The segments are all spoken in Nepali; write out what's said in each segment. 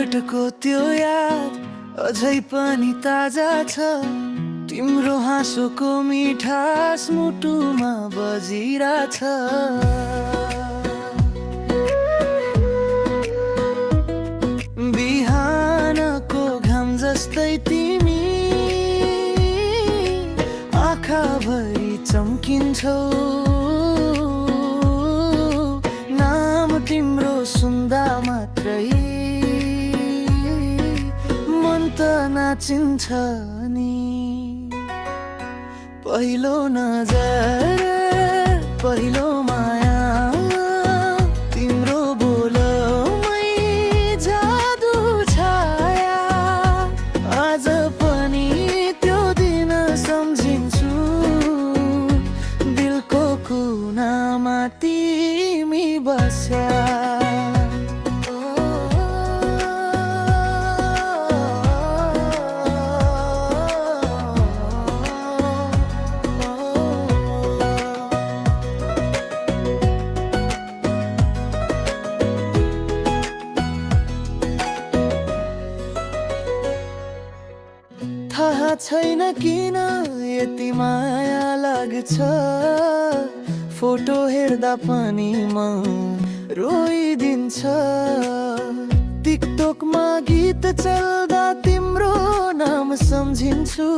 भेटको त्यो याद अझै पनि ताजा छ। तिम्रो हाँसोको मिठास मुटुमा बजिरहेछ। बिहानको घाम जस्तै तिमी आँखाभरि चम्किन्छौ। नाम तिम्रो सुन्दा मात्रै मन त नाचिन्छ नि। पहिलो नजर पहिलो माया तिम्रो बोलमै जादु छाया। आज पनि त्यो दिन सम्झिन्छु, दिलको कुनामा तिमी बस्या। थाहा छैन किन यति माया लाग्छ। फोटो हेर्दा पनि मन रोइदिन्छ। टिकटकमा गीत चल्दा तिम्रो नाम सम्झिन्छु।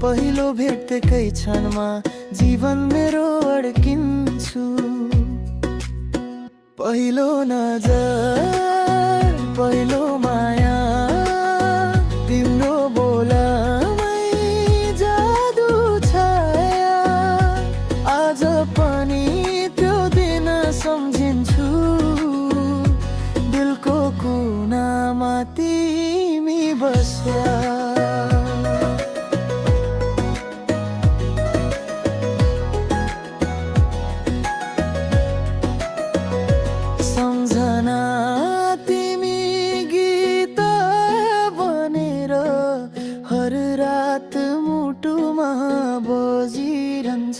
पहिलो भेटेकै क्षणमा जीवन मेरो अड्किन्छु। पहिलो नजर पहिलो माया तिम्रो बोलमै जादु छाया। आज पनि त्यो दिन सम्झिन्छु, दिलको कुनामा तिमी बस्या। सम्झना तिमी गीत बनेर हर रात मुटुमा बजिरहन्छ।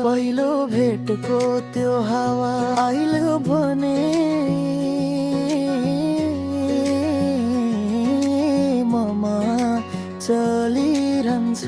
पहिलो भेटको त्यो हावा आइलो भने ममा चलिरहन्छ।